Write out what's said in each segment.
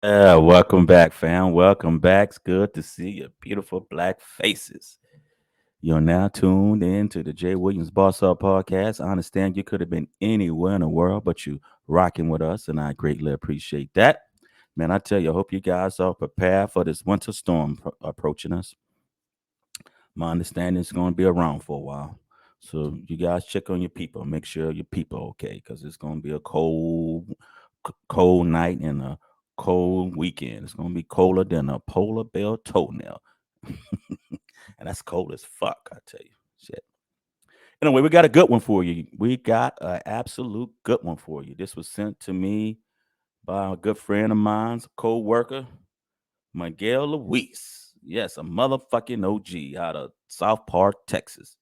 Welcome back, fam. Welcome back. It's good to see your beautiful black faces. You're now tuned in to the Jay Williams Boss Up podcast. I understand you could have been anywhere in the world, but you rocking with us, and I greatly appreciate that. Man, I tell you, I hope you guys are prepared for this winter storm approaching us. My understanding is going to be around for a while. So you guys check on your people. Make sure your people are okay because it's going to be a cold night and a cold weekend. It's going to be colder than a polar bear toenail. And that's cold as fuck, I tell you. Shit. Anyway, we got a good one for you. We got an absolute good one for you. This was sent to me by a good friend of mine's, a co-worker, Miguel Luis. Yes, a motherfucking OG out of South Park, Texas,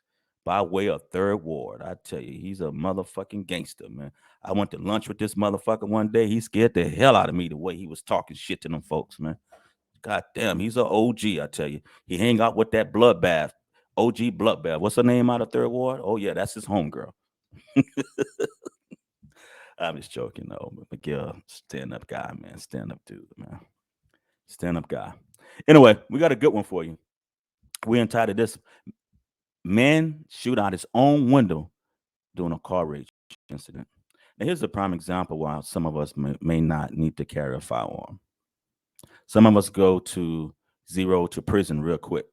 by way of Third Ward. I tell you, he's a motherfucking gangster, man. I went to lunch with this motherfucker one day. He scared the hell out of me the way he was talking shit to them folks, man. God damn, he's an OG, I tell you. He hang out with that bloodbath, OG bloodbath. What's her name out of Third Ward? Oh, yeah, that's his homegirl. I'm just joking, though. But Miguel, stand up guy, man. Stand up dude, man. Stand up guy. Anyway, we got a good one for you. We entitled this Man Shoot Out His Own Window During a Car Rage Incident. Now, here's a prime example why some of us may not need to carry a firearm. Some of us go to zero to prison real quick.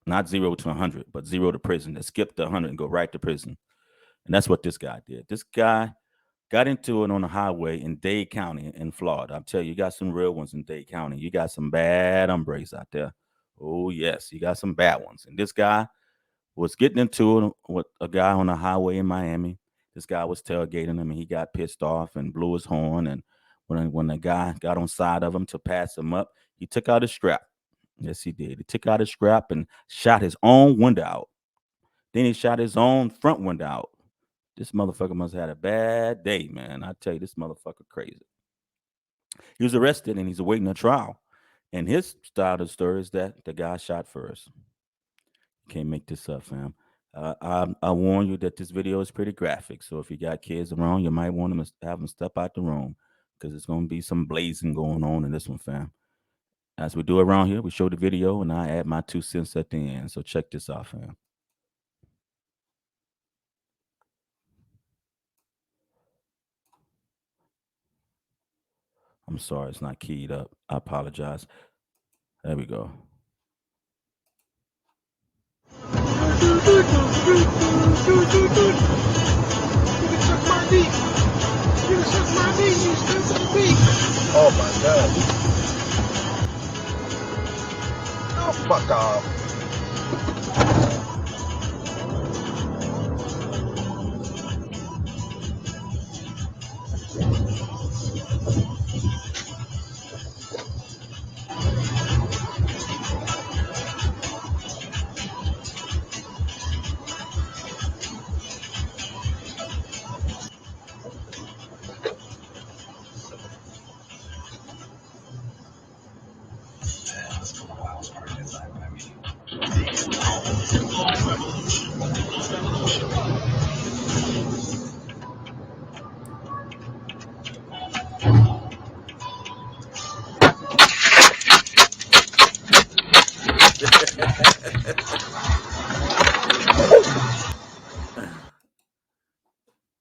Not 0 to 100, but zero to prison. They skip the 100 and go right to prison. And that's what this guy did. This guy got into it on the highway in Dade County in Florida. I'm telling you, you got some real ones in Dade County. You got some bad hombres out there. Oh, yes, you got some bad ones. And this guy was getting into it with a guy on the highway in Miami. This guy was tailgating him and he got pissed off and blew his horn. And when the guy got on side of him to pass him up, he took out his strap. Yes, he did. He took out his strap and shot his own window out. Then he shot his own front window out. This motherfucker must have had a bad day, man. I tell you, this motherfucker crazy. He was arrested and he's awaiting a trial. And his style of the story is that the guy shot first. Can't make this up, fam. I warn you that this video is pretty graphic. So if you got kids around, you might want them to have them step out the room because it's going to be some blazing going on in this one, fam. As we do around here, we show the video and I add my 2 cents at the end. So check this out, fam. I'm sorry, it's not keyed up. I apologize. There we go. Oh my god. Oh, fuck off.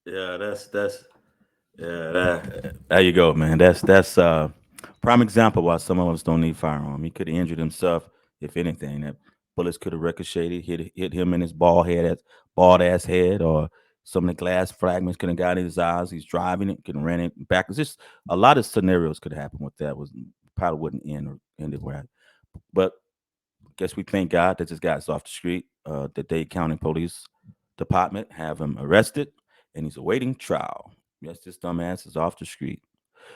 Yeah, that's yeah, there you go, man. That's prime example why some of us don't need firearm. He could have injured himself, if anything. That bullets could have ricocheted, hit him in his bald ass head, or some of the glass fragments could have got in his eyes. He's driving it, could have ran it back. It's just a lot of scenarios could happen with that. Was probably wouldn't end it right. But guess we thank God that this guy's off the street. The Dade County Police Department have him arrested and he's awaiting trial. Yes, this dumbass is off the street.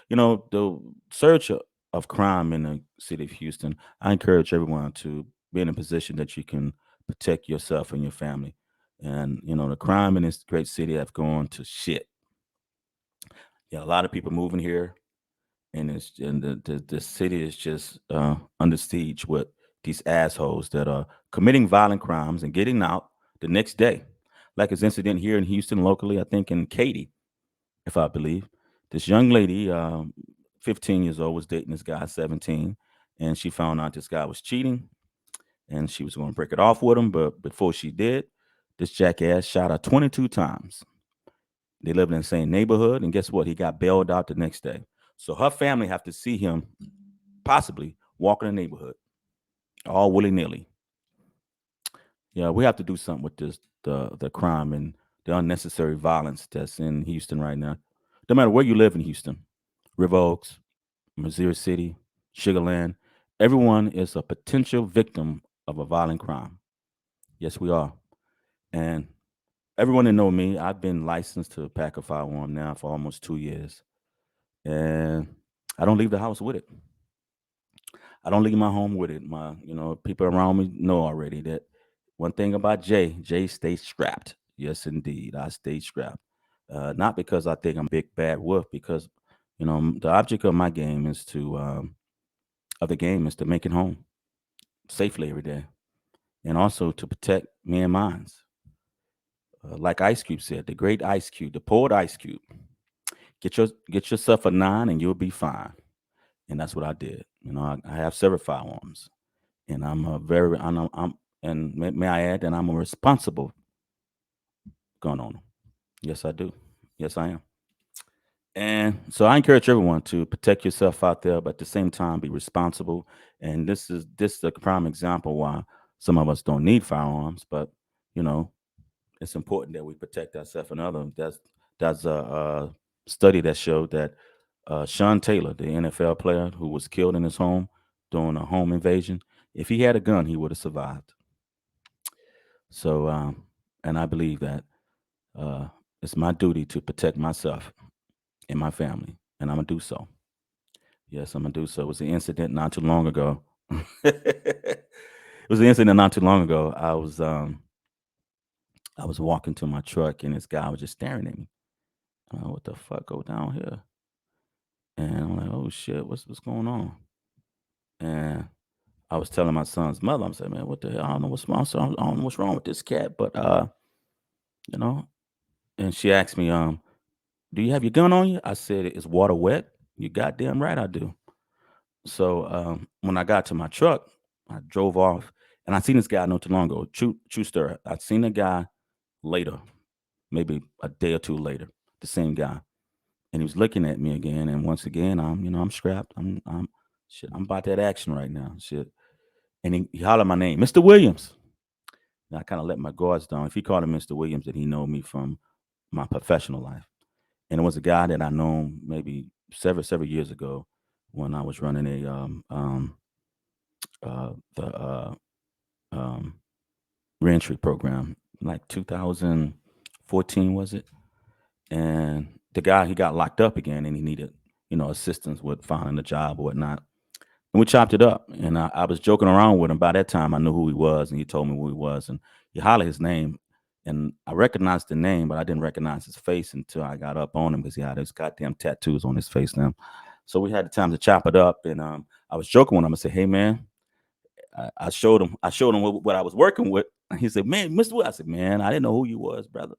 You know, the surge of crime in the city of Houston, I encourage everyone to be in a position that you can protect yourself and your family. And, you know, the crime in this great city have gone to shit. Yeah, a lot of people moving here and the city is just under siege with these assholes that are committing violent crimes and getting out the next day. Like this incident here in Houston locally, I think in Katy, if I believe. This young lady 15 years old, was dating this guy 17, and she found out this guy was cheating, and she was going to break it off with him. But before she did, this jackass shot her 22 times. They live in the same neighborhood, and guess what? He got bailed out the next day. So her family have to see him possibly walk in the neighborhood, all willy nilly. Yeah, we have to do something with this the crime and the unnecessary violence that's in Houston right now. No matter where you live in Houston, River Oaks, Missouri City, Sugarland, everyone is a potential victim of a violent crime. Yes, we are. And everyone that know me, I've been licensed to pack a firearm now for almost 2 years, and I don't leave the house with it. I don't leave my home with it. People around me know already that one thing about Jay stays strapped. Yes, indeed, I stay strapped. Not because I think I'm big bad wolf, because the object of my game is to of the game is to make it home safely every day, and also to protect me and mine. Like Ice Cube said, the great Ice Cube, the poet Ice Cube, get yourself a nine and you'll be fine. And that's what I did. I have several firearms, and I'm a very I'm and may I add that I'm a responsible gun owner. Yes, I do. Yes, I am. And so I encourage everyone to protect yourself out there, but at the same time be responsible. And this is a prime example why some of us don't need firearms, but you know it's important that we protect ourselves and others. That's a study that showed that Sean Taylor, the NFL player who was killed in his home during a home invasion, if he had a gun, he would have survived. So, and I believe that uh, it's my duty to protect myself and my family, and I'm gonna do so. Yes, I'm gonna do so. It was an incident not too long ago. It was an incident not too long ago. I was walking to my truck, and this guy was just staring at me. What the fuck go down here? And I'm like, oh shit, what's going on? And I was telling my son's mother, I'm saying, man, what the hell? I don't know what's wrong. So I don't know what's wrong with this cat, but you know. And she asked me, do you have your gun on you? I said, is water wet? You goddamn right I do. So when I got to my truck, I drove off, and I seen this guy not too long ago. True story. I seen a guy later, maybe a day or two later, the same guy, and he was looking at me again. And once again, I'm strapped. I'm shit. I'm about that action right now. Shit. And he hollered my name, Mr. Williams. And I kind of let my guards down. If he called him Mr. Williams, then he know me from my professional life. And it was a guy that I known maybe several years ago when I was running a the um, reentry program, like 2014 was it? And the guy, he got locked up again, and he needed assistance with finding a job or whatnot. And we chopped it up, and I was joking around with him. By that time, I knew who he was, and he told me who he was, and he hollered his name, and I recognized the name, but I didn't recognize his face until I got up on him because he had his goddamn tattoos on his face now. So we had the time to chop it up, and I was joking with him. I said, "Hey, man." I showed him what I was working with. And he said, "Man, Mr. Wood." I said, "Man, I didn't know who you was, brother."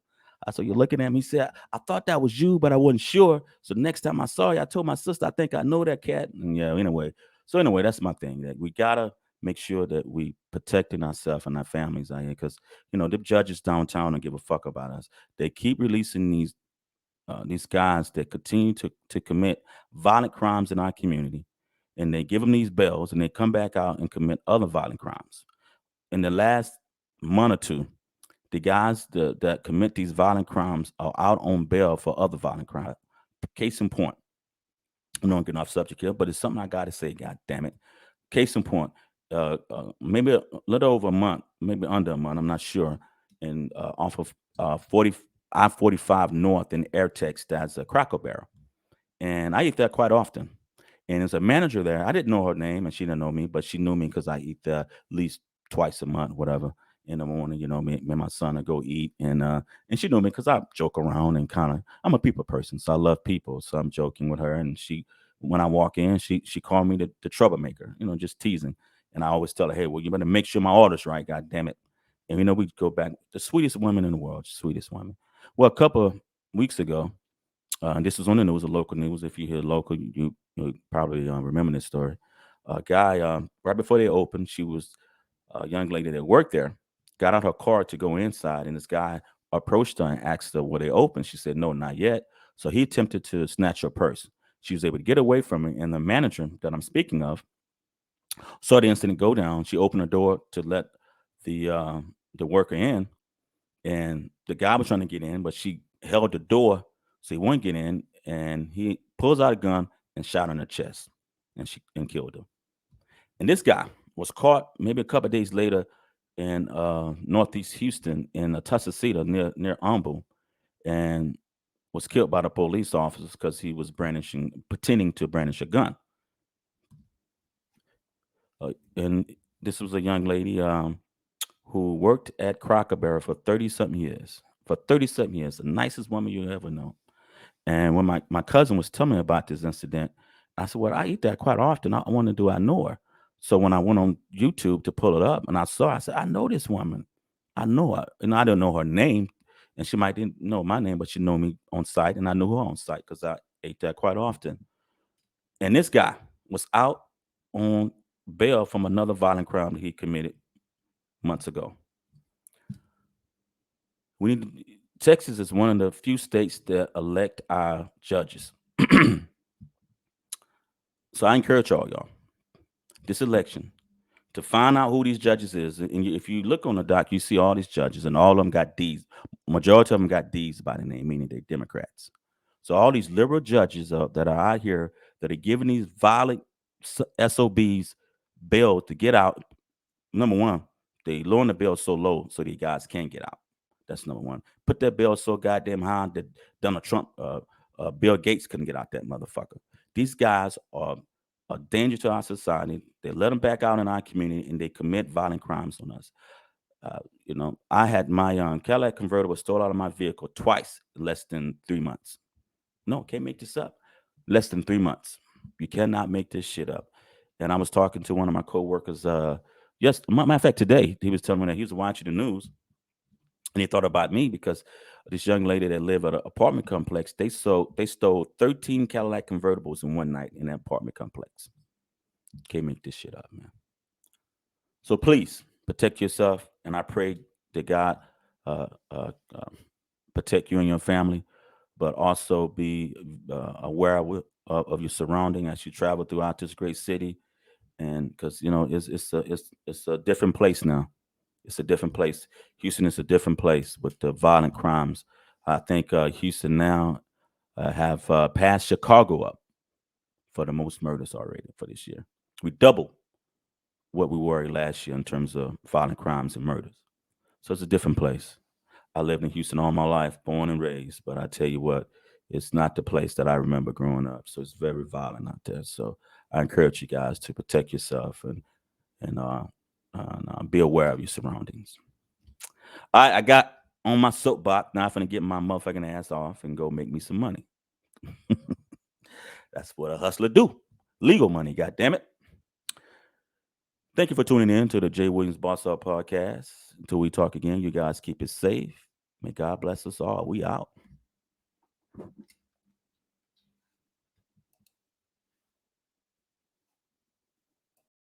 I said, "You're looking at me." He said, "I thought that was you, but I wasn't sure. So next time I saw you, I told my sister, I think I know that cat." And yeah, anyway. So anyway, that's my thing. That we gotta make sure that we protecting ourselves and our families out here, because the judges downtown don't give a fuck about us. They keep releasing these guys that continue to commit violent crimes in our community, and they give them these bells, and they come back out and commit other violent crimes. In the last month or two, the guys that commit these violent crimes are out on bail for other violent crime. Case in point, I'm not getting off subject here, but it's something I gotta say. God damn it! Case in point, maybe a little over a month, maybe under a month, I'm not sure. And off of 40 I-45 North in Airtex, that's a Cracker Barrel, and I eat there quite often. And there's a manager there. I didn't know her name, and she didn't know me, but she knew me because I eat there at least twice a month, whatever. In the morning, me and my son would go eat, and she knew me because I joke around and kind of I'm a people person, so I love people. So I'm joking with her, and when I walk in, she called me the troublemaker, just teasing. And I always tell her, hey, well, you better make sure my order's right, god damn it. And we go back, the sweetest women in the world, sweetest women. Well, a couple of weeks ago, and this was on the news, the local news. If you hear local, You probably remember this story. A guy, right before they opened, she was a young lady that worked there, got out her car to go inside, and this guy approached her and asked her, "Were they open?" She said, "No, not yet." So he attempted to snatch her purse. She was able to get away from him, and the manager that I'm speaking of saw the incident go down. She opened the door to let the worker in, and the guy was trying to get in, but she held the door so he wouldn't get in, and he pulls out a gun and shot her in the chest, and killed her. And this guy was caught maybe a couple of days later in northeast Houston in a Tuscaloosa near Humble, and was killed by the police officers because he was pretending to brandish a gun. And this was a young lady who worked at Cracker Barrel for 30 something years. For 30 something years, the nicest woman you ever know. And when my cousin was telling me about this incident, I said, "Well, I eat that quite often. I want to do I know her." So when I went on YouTube to pull it up and I said, "I know this woman. I know her." And I didn't know her name. And she might didn't know my name, but she know me on site. And I knew her on site because I ate that quite often. And this guy was out on bail from another violent crime that he committed months ago. We need Texas is one of the few states that elect our judges. So I encourage y'all, this election, to find out who these judges is. And if you look on the doc, you see all these judges, and all of them got D's. Majority of them got D's by the name, meaning they're Democrats. So all these liberal judges that are out here that are giving these violent SOBs bail to get out. Number one, they lowering the bail so low so these guys can't get out. That's number one. Put that bail so goddamn high that Donald Trump, Bill Gates couldn't get out that motherfucker. These guys are a danger to our society. They let them back out in our community and they commit violent crimes on us. I had my Cadillac convertible stole out of my vehicle twice in less than 3 months. No, can't make this up. Less than 3 months. You cannot make this shit up. And I was talking to one of my coworkers. Yes, matter of fact, today he was telling me that he was watching the news, and he thought about me because this young lady that lived at an apartment complex. They stole 13 Cadillac convertibles in one night in that apartment complex. Can't make this shit up, man. So please protect yourself, and I pray that God uh, uh, um, protect you and your family, but also be aware of your surrounding as you travel throughout this great city. And because it's a different place now. It's a different place. Houston is a different place with the violent crimes. I think Houston now have passed Chicago up for the most murders already for this year. We doubled what we were last year in terms of violent crimes and murders. So it's a different place. I lived in Houston all my life, born and raised, but I tell you what, it's not the place that I remember growing up. So it's very violent out there. So I encourage you guys to protect yourself and be aware of your surroundings. All right, I got on my soapbox. Now I'm gonna get my motherfucking ass off and go make me some money. That's what a hustler do. Legal money, god damn it. Thank you for tuning in to the Jay Williams Boss Up Podcast. Until we talk again, you guys keep it safe. May God bless us all. We out.